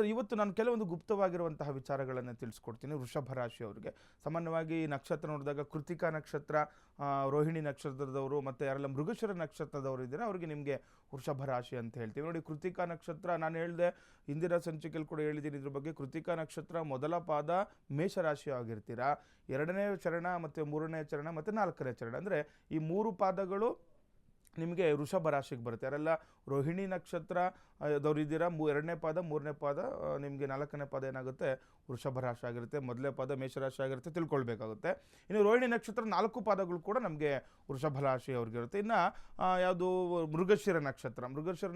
ಆದರೆ ಇವತ್ತು ನಾನು ಕೆಲವೊಂದು ಗುಪ್ತವಾಗಿರುವಂತಹ ವಿಚಾರಗಳನ್ನು ತಿಳಿಸ್ಕೊಡ್ತೀನಿ ವೃಷಭ ರಾಶಿಯವರಿಗೆ. ಸಾಮಾನ್ಯವಾಗಿ ನಕ್ಷತ್ರ ನೋಡಿದಾಗ ಕೃತಿಕಾ ನಕ್ಷತ್ರ, ರೋಹಿಣಿ ನಕ್ಷತ್ರದವರು ಮತ್ತು ಯಾರೆಲ್ಲ ಮೃಗಶಿರ ನಕ್ಷತ್ರದವರು ಇದ್ದೀರಾ ಅವರಿಗೆ ನಿಮಗೆ ವೃಷಭ ರಾಶಿ ಅಂತ ಹೇಳ್ತೀವಿ. ನೋಡಿ, ಕೃತಿಕಾ ನಕ್ಷತ್ರ ನಾನು ಹೇಳಿದೆ, ಹಿಂದಿನ ಸಂಚಿಕೆಯಲ್ಲಿ ಕೂಡ ಹೇಳಿದ್ದೀನಿ ಇದ್ರ ಬಗ್ಗೆ. ಕೃತಿಕಾ ನಕ್ಷತ್ರ ಮೊದಲ ಪಾದ ಮೇಷರಾಶಿ ಆಗಿರ್ತೀರಾ, 2ನೇ ಚರಣ ಮತ್ತು 3ನೇ ಚರಣ ಮತ್ತು 4ನೇ ಚರಣ ಅಂದರೆ ಈ 3 ಪಾದಗಳು ನಿಮಗೆ ವೃಷಭ ರಾಶಿಗೆ ಬರುತ್ತೆ. ಯಾರೆಲ್ಲ ರೋಹಿಣಿ ನಕ್ಷತ್ರ ದವರಿದ್ದೀರಾ, 2ನೇ ಪಾದ 3ನೇ ಪಾದ ನಿಮಗೆ 4ನೇ ಪಾದ ಏನಾಗುತ್ತೆ ವೃಷಭ ರಾಶಿ ಆಗಿರುತ್ತೆ, ಮೊದಲನೇ ಪಾದ ಮೇಷರಾಶಿ ಆಗಿರುತ್ತೆ, ತಿಳ್ಕೊಳ್ಬೇಕಾಗುತ್ತೆ. ಇನ್ನು ರೋಹಿಣಿ ನಕ್ಷತ್ರ 4 ಪಾದಗಳು ಕೂಡ ನಮಗೆ ವೃಷಭ ರಾಶಿ ಅವ್ರಿಗಿರುತ್ತೆ. ಇನ್ನು ಯಾವುದು ಮೃಗಶಿರ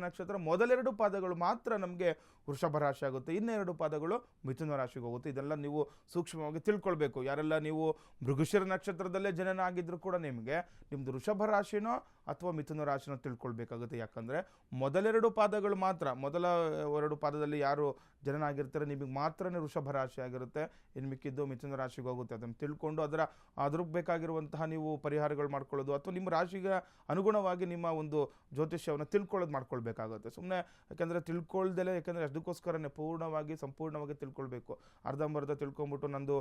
ನಕ್ಷತ್ರ ಮೊದಲೆರಡು ಪಾದಗಳು ಮಾತ್ರ ನಮಗೆ ವೃಷಭ ರಾಶಿ ಆಗುತ್ತೆ, ಇನ್ನೆರಡು ಪಾದಗಳು ಮಿಥುನ ರಾಶಿಗೆ ಹೋಗುತ್ತೆ. ಇದೆಲ್ಲ ನೀವು ಸೂಕ್ಷ್ಮವಾಗಿ ತಿಳ್ಕೊಳ್ಬೇಕು. ಯಾರೆಲ್ಲ ನೀವು ಮೃಗಶಿರ ನಕ್ಷತ್ರದಲ್ಲೇ ಜನನ ಆಗಿದ್ರು ಕೂಡ ನಿಮಗೆ ನಿಮ್ಮದು ವೃಷಭ ರಾಶಿನೋ ಅಥವಾ ಮಿಥುನ ರಾಶಿನೋ ತಿಳ್ಕೊಳ್ಬೇಕಾಗುತ್ತೆ. ಯಾಕಂದರೆ ಮೊದಲೆರಡು ಪಾದಗಳು ಮಾತ್ರ, ಮೊದಲ 2 ಪಾದದಲ್ಲಿ ಯಾರು ಜನನ ಆಗಿರ್ತಾರೆ ನಿಮಗೆ ಮಾತ್ರನೇ ವೃಷಭ ರಾಶಿ ಆಗಿರುತ್ತೆ, ಇನ್ನು ಮಿಕ್ಕಿದ್ದು ಮಿಥುನ ರಾಶಿಗೆ ಹೋಗುತ್ತೆ. ಅದನ್ನು ತಿಳ್ಕೊಂಡು ಅದ್ರಿಗೆ ಬೇಕಾಗಿರುವಂತಹ ನೀವು ಪರಿಹಾರಗಳು ಮಾಡ್ಕೊಳ್ಳೋದು ಅಥವಾ ನಿಮ್ಮ ರಾಶಿಗೆ ಅನುಗುಣವಾಗಿ ನಿಮ್ಮ ಒಂದು ಜ್ಯೋತಿಷ್ಯವನ್ನು ತಿಳ್ಕೊಳ್ಳೋದು ಮಾಡ್ಕೊಳ್ಬೇಕಾಗುತ್ತೆ. ಸುಮ್ಮನೆ ಯಾಕೆಂದರೆ ತಿಳ್ಕೊಳ್ದಲೇ, ಯಾಕೆಂದರೆ ಅದಕ್ಕೋಸ್ಕರನೇ ಸಂಪೂರ್ಣವಾಗಿ ತಿಳ್ಕೊಳ್ಬೇಕು. ಅರ್ಧಂಬರ್ಧ ತಿಳ್ಕೊಂಬಿಟ್ಟು ನಂದು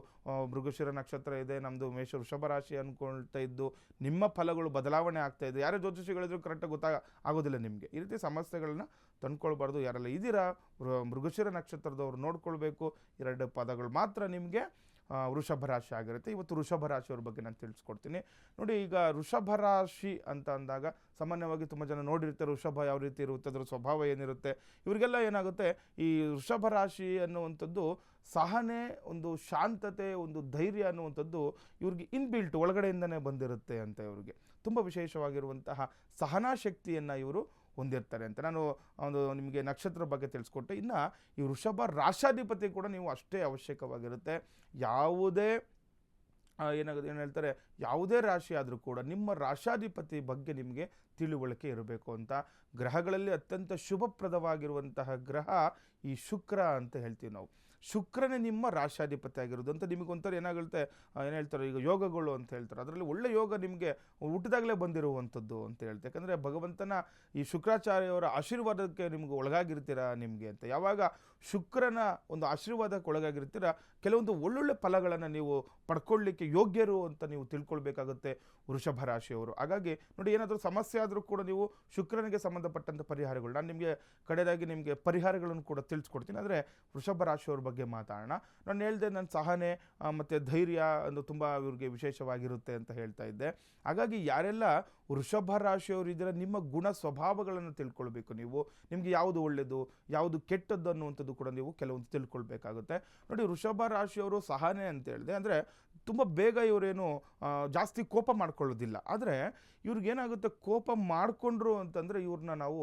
ಮೃಗಶಿರ ನಕ್ಷತ್ರ ಇದೆ, ನಮ್ಮದು ವೃಷಭ ರಾಶಿ ಅಂದ್ಕೊಳ್ತಾ ಇದ್ದು ನಿಮ್ಮ ಫಲಗಳು ಬದಲಾವಣೆ ಆಗ್ತಾ ಇದೆ. ಯಾರೇ ಜ್ಯೋತಿಷಿಗಳಿದ್ರು ಕರೆಕ್ಟಾಗಿ ಆಗೋದಿಲ್ಲ ನಿಮಗೆ. ಈ ರೀತಿ ಸಮಸ್ಯೆಗಳನ್ನ ತಂದ್ಕೊಳ್ಬಾರ್ದು. ಯಾರೆಲ್ಲ ಇದ್ದೀರಾ ಮೃಗಶಿರ ನಕ್ಷತ್ರದವ್ರು ನೋಡ್ಕೊಳ್ಬೇಕು. 2 ಪದಗಳು ಮಾತ್ರ ನಿಮಗೆ ವೃಷಭ ರಾಶಿ ಆಗಿರುತ್ತೆ. ಇವತ್ತು ವೃಷಭ ರಾಶಿಯವ್ರ ಬಗ್ಗೆ ನಾನು ತಿಳಿಸ್ಕೊಡ್ತೀನಿ. ನೋಡಿ, ಈಗ ವೃಷಭ ರಾಶಿ ಅಂತ ಅಂದಾಗ ಸಾಮಾನ್ಯವಾಗಿ ತುಂಬ ಜನ ನೋಡಿರ್ತಾರೆ ವೃಷಭ ಯಾವ ರೀತಿ ಇರುತ್ತೆ, ಅದರ ಸ್ವಭಾವ ಏನಿರುತ್ತೆ. ಇವರಿಗೆಲ್ಲ ಏನಾಗುತ್ತೆ, ಈ ವೃಷಭ ರಾಶಿ ಅನ್ನುವಂಥದ್ದು ಸಹನೆ, ಒಂದು ಶಾಂತತೆ, ಒಂದು ಧೈರ್ಯ ಅನ್ನುವಂಥದ್ದು ಇವ್ರಿಗೆ ಇನ್ಬಿಲ್ಟ್ ಒಳಗಡೆಯಿಂದನೇ ಬಂದಿರುತ್ತೆ ಅಂತ. ಇವ್ರಿಗೆ ತುಂಬ ವಿಶೇಷವಾಗಿರುವಂತಹ ಸಹನಾ ಶಕ್ತಿಯನ್ನು ಇವರು ಹೊಂದಿರ್ತಾರೆ ಅಂತ ನಾನು ನಿಮಗೆ ನಕ್ಷತ್ರ ಬಗ್ಗೆ ತಿಳಿಸ್ಕೊಟ್ಟೆ. ಇನ್ನು ಈ ವೃಷಭ ರಾಶಾಧಿಪತಿ ಕೂಡ ನೀವು ಅಷ್ಟೇ ಅವಶ್ಯಕವಾಗಿರುತ್ತೆ. ಯಾವುದೇ ಏನು ಹೇಳ್ತಾರೆ, ಯಾವುದೇ ರಾಶಿ ಆದರೂ ಕೂಡ ನಿಮ್ಮ ರಾಶಾಧಿಪತಿ ಬಗ್ಗೆ ನಿಮಗೆ ತಿಳುವಳಿಕೆ ಇರಬೇಕು ಅಂತ. ಗ್ರಹಗಳಲ್ಲಿ ಅತ್ಯಂತ ಶುಭಪ್ರದವಾಗಿರುವಂತಹ ಗ್ರಹ ಈ ಶುಕ್ರ ಅಂತ ಹೇಳ್ತೀವಿ ನಾವು. ಶುಕ್ರನೇ ನಿಮ್ಮ ರಾಶಾಧಿಪತಿ ಆಗಿರೋದು ಅಂತ ನಿಮಗೊಂಥರ ಏನಾಗುತ್ತೆ, ಏನು ಹೇಳ್ತಾರೆ, ಈಗ ಯೋಗಗಳು ಅಂತ ಹೇಳ್ತಾರೆ. ಅದರಲ್ಲಿ ಒಳ್ಳೆ ಯೋಗ ನಿಮಗೆ ಹುಟ್ಟಿದಾಗಲೇ ಬಂದಿರುವಂಥದ್ದು ಅಂತ ಹೇಳ್ತಾರೆ. ಯಾಕಂದರೆ ಭಗವಂತನ ಈ ಶುಕ್ರಾಚಾರ್ಯವರ ಆಶೀರ್ವಾದಕ್ಕೆ ನಿಮ್ಗೆ ಒಳಗಾಗಿರ್ತೀರಾ ನಿಮಗೆ ಅಂತ. ಯಾವಾಗ ಶುಕ್ರನ ಒಂದು ಆಶೀರ್ವಾದಕ್ಕೆ ಒಳಗಾಗಿರ್ತೀರ, ಕೆಲವೊಂದು ಒಳ್ಳೊಳ್ಳೆ ಫಲಗಳನ್ನು ನೀವು ಪಡ್ಕೊಳ್ಳಿಕ್ಕೆ ಯೋಗ್ಯರು ಅಂತ ನೀವು ತಿಳ್ಕೊಳ್ಬೇಕಾಗುತ್ತೆ ವೃಷಭ ರಾಶಿಯವರು. ಹಾಗಾಗಿ ನೋಡಿ, ಏನಾದರೂ ಸಮಸ್ಯೆ ಆದರೂ ಕೂಡ ನೀವು ಶುಕ್ರನಿಗೆ ಸಂಬಂಧಪಟ್ಟಂಥ ಪರಿಹಾರಗಳು, ನಾನು ನಿಮಗೆ ಕಡೆಯದಾಗಿ ನಿಮಗೆ ಪರಿಹಾರಗಳನ್ನು ಕೂಡ ತಿಳಿಸ್ಕೊಡ್ತೀನಿ. ಆದರೆ ವೃಷಭ ರಾಶಿಯವ್ರ ಬಗ್ಗೆ ಮಾತಾಡೋಣ. ನಾನು ಹೇಳಿದೆ, ನನ್ನ ಸಹನೆ ಮತ್ತು ಧೈರ್ಯ ಅದು ತುಂಬ ಇವ್ರಿಗೆ ವಿಶೇಷವಾಗಿರುತ್ತೆ ಅಂತ ಹೇಳ್ತಾ ಇದ್ದೆ. ಹಾಗಾಗಿ ಯಾರೆಲ್ಲ ವೃಷಭ ರಾಶಿಯವರು ಇದ್ದೀರ, ನಿಮ್ಮ ಗುಣ ಸ್ವಭಾವಗಳನ್ನು ತಿಳ್ಕೊಳ್ಬೇಕು ನೀವು. ನಿಮಗೆ ಯಾವುದು ಒಳ್ಳೆಯದು, ಯಾವುದು ಕೆಟ್ಟದ್ದು ಅನ್ನುವಂಥದ್ದು ಕೂಡ ನೀವು ಕೆಲವೊಂದು ತಿಳ್ಕೊಳ್ಬೇಕಾಗುತ್ತೆ. ನೋಡಿ, ವೃಷಭ ರಾಶಿಯವರು ಸಹನೆ ಅಂತ ಹೇಳಿದೆ, ಅಂದರೆ ತುಂಬ ಬೇಗ ಇವರೇನು ಜಾಸ್ತಿ ಕೋಪ ಮಾಡ್ಕೊಳ್ಳೋದಿಲ್ಲ. ಆದರೆ ಇವ್ರಿಗೇನಾಗುತ್ತೆ, ಕೋಪ ಮಾಡಿಕೊಂಡ್ರು ಅಂತಂದರೆ ಇವ್ರನ್ನ ನಾವು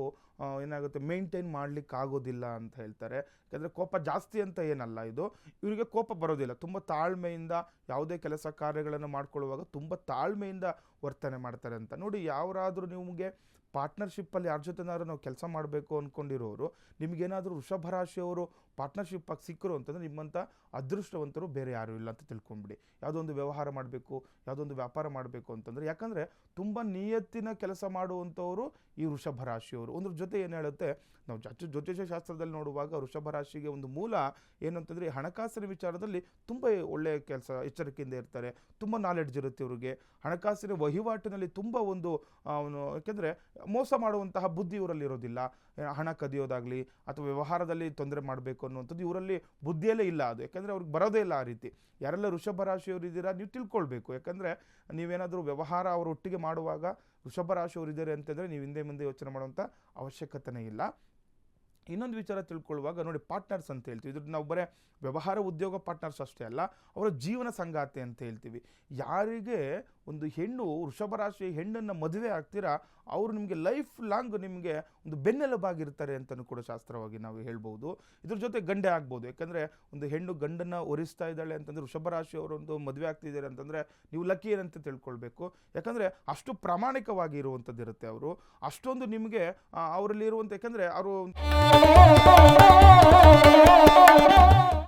ಏನಾಗುತ್ತೆ ಮೇಂಟೈನ್ ಮಾಡಲಿಕ್ಕೆ ಆಗೋದಿಲ್ಲ ಅಂತ ಹೇಳ್ತಾರೆ. ಯಾಕಂದರೆ ಕೋಪ ಜಾಸ್ತಿ ಅಂತ ಏನಲ್ಲ, ಇದು ಇವರಿಗೆ ಕೋಪ ಬರೋದಿಲ್ಲ. ತುಂಬ ತಾಳ್ಮೆಯಿಂದ ಯಾವುದೇ ಕೆಲಸ ಕಾರ್ಯಗಳನ್ನು ಮಾಡ್ಕೊಳ್ಳುವಾಗ ತುಂಬ ತಾಳ್ಮೆಯಿಂದ ವರ್ತನೆ ಮಾಡ್ತಾರೆ ಅಂತ. ನೋಡಿ, ಯಾರಾದರೂ ನಿಮಗೆ ಪಾರ್ಟ್ನರ್ಶಿಪ್ಪಲ್ಲಿ ಯಾರ ಜೊತೆನಾದ್ರೂ ನಾವು ಕೆಲಸ ಮಾಡಬೇಕು ಅಂದ್ಕೊಂಡಿರೋರು, ನಿಮಗೇನಾದರೂ ವೃಷಭ ರಾಶಿಯವರು ಪಾರ್ಟ್ನರ್ಶಿಪ್ಪಾಗಿ ಸಿಕ್ಕರು ಅಂತಂದರೆ ನಿಮ್ಮಂಥ ಅದೃಷ್ಟವಂತರು ಬೇರೆ ಯಾರೂ ಇಲ್ಲ ಅಂತ ತಿಳ್ಕೊಂಬಿಡಿ. ಯಾವುದೋ ಒಂದು ವ್ಯವಹಾರ ಮಾಡಬೇಕು, ಯಾವುದೋ ಒಂದು ವ್ಯಾಪಾರ ಮಾಡಬೇಕು ಅಂತಂದರೆ, ಯಾಕಂದರೆ ತುಂಬ ನಿಯತ್ತಿನ ಕೆಲಸ ಮಾಡುವಂಥವರು ಈ ವೃಷಭ ರಾಶಿಯವರು. ಒಂದ್ರ ಜೊತೆ ಏನು ಹೇಳುತ್ತೆ, ನಾವು ಜ್ಯೋತಿಷ ಶಾಸ್ತ್ರದಲ್ಲಿ ನೋಡುವಾಗ ವೃಷಭ ರಾಶಿಗೆ ಒಂದು ಮೂಲ ಏನು ಅಂತಂದರೆ ಹಣಕಾಸಿನ ವಿಚಾರದಲ್ಲಿ ತುಂಬ ಒಳ್ಳೆಯ ಕೆಲಸ, ಎಚ್ಚರಿಕೆಯಿಂದ ಇರ್ತಾರೆ, ತುಂಬ ನಾಲೆಡ್ಜ್ ಇರುತ್ತೆ ಇವರಿಗೆ. ಹಣಕಾಸಿನ ವಹಿವಾಟಿನಲ್ಲಿ ತುಂಬ ಒಂದು ಯಾಕೆಂದರೆ ಮೋಸ ಮಾಡುವಂತಹ ಬುದ್ಧಿ ಇವರಲ್ಲಿ ಇರೋದಿಲ್ಲ. ಹಣ ಕದಿಯೋದಾಗಲಿ ಅಥವಾ ವ್ಯವಹಾರದಲ್ಲಿ ತೊಂದರೆ ಮಾಡಬೇಕು ಅನ್ನುವಂಥದ್ದು ಇವರಲ್ಲಿ ಬುದ್ಧಿಯಲ್ಲೇ ಇಲ್ಲ. ಅದು ಯಾಕಂದರೆ ಅವ್ರಿಗೆ ಬರೋದೇ ಇಲ್ಲ ಆ ರೀತಿ. ಯಾರೆಲ್ಲ ವೃಷಭ ರಾಶಿಯವರು ಇದ್ದೀರಾ ನೀವು ತಿಳ್ಕೊಳ್ಬೇಕು. ಯಾಕಂದರೆ ನೀವೇನಾದರೂ ವ್ಯವಹಾರ ಅವರು ಒಟ್ಟಿಗೆ ಮಾಡುವಾಗ ವೃಷಭ ರಾಶಿಯವರು ಇದ್ದಾರೆ ಅಂತಂದರೆ ನೀವು ಹಿಂದೆ ಮುಂದೆ ಯೋಚನೆ ಮಾಡುವಂಥ ಅವಶ್ಯಕತೆಯೇ ಇಲ್ಲ. ಇನ್ನೊಂದು ವಿಚಾರ ತಿಳ್ಕೊಳ್ಳುವಾಗ ನೋಡಿ, ಪಾರ್ಟ್ನರ್ಸ್ ಅಂತ ಹೇಳ್ತೀವಿ. ಇದ್ರ ನಾವು ಬರೀ ವ್ಯವಹಾರ ಉದ್ಯೋಗ ಪಾರ್ಟ್ನರ್ಸ್ ಅಷ್ಟೇ ಅಲ್ಲ, ಅವರ ಜೀವನ ಸಂಗಾತಿ ಅಂತ ಹೇಳ್ತೀವಿ. ಯಾರಿಗೆ ಒಂದು ಹೆಣ್ಣು ವೃಷಭ ರಾಶಿ ಹೆಣ್ಣನ್ನು ಮದುವೆ ಆಗ್ತೀರಾ, ಅವರು ನಿಮಗೆ ಲೈಫ್ ಲಾಂಗ್ ನಿಮಗೆ ಒಂದು ಬೆನ್ನೆಲುಬಾಗಿರ್ತಾರೆ ಅಂತಲೂ ಕೂಡ ಶಾಸ್ತ್ರವಾಗಿ ನಾವು ಹೇಳ್ಬೋದು. ಇದ್ರ ಜೊತೆ ಗಂಡೆ ಆಗ್ಬೋದು. ಯಾಕಂದರೆ ಒಂದು ಹೆಣ್ಣು ಗಂಡನ್ನು ಒರಿಸ್ತಾ ಇದ್ದಾಳೆ ಅಂತಂದರೆ, ವೃಷಭ ರಾಶಿಯವರೊಂದು ಮದುವೆ ಆಗ್ತಿದ್ದಾರೆ ಅಂತಂದರೆ ನೀವು ಲಕ್ಕಿ ಏನಂತ ತಿಳ್ಕೊಳ್ಬೇಕು. ಯಾಕಂದರೆ ಅಷ್ಟು ಪ್ರಾಮಾಣಿಕವಾಗಿ ಇರುವಂಥದ್ದು ಇರುತ್ತೆ ಅವರು, ಅಷ್ಟೊಂದು ನಿಮಗೆ ಅವರಲ್ಲಿ ಇರುವಂಥ, ಯಾಕಂದರೆ ಅವರು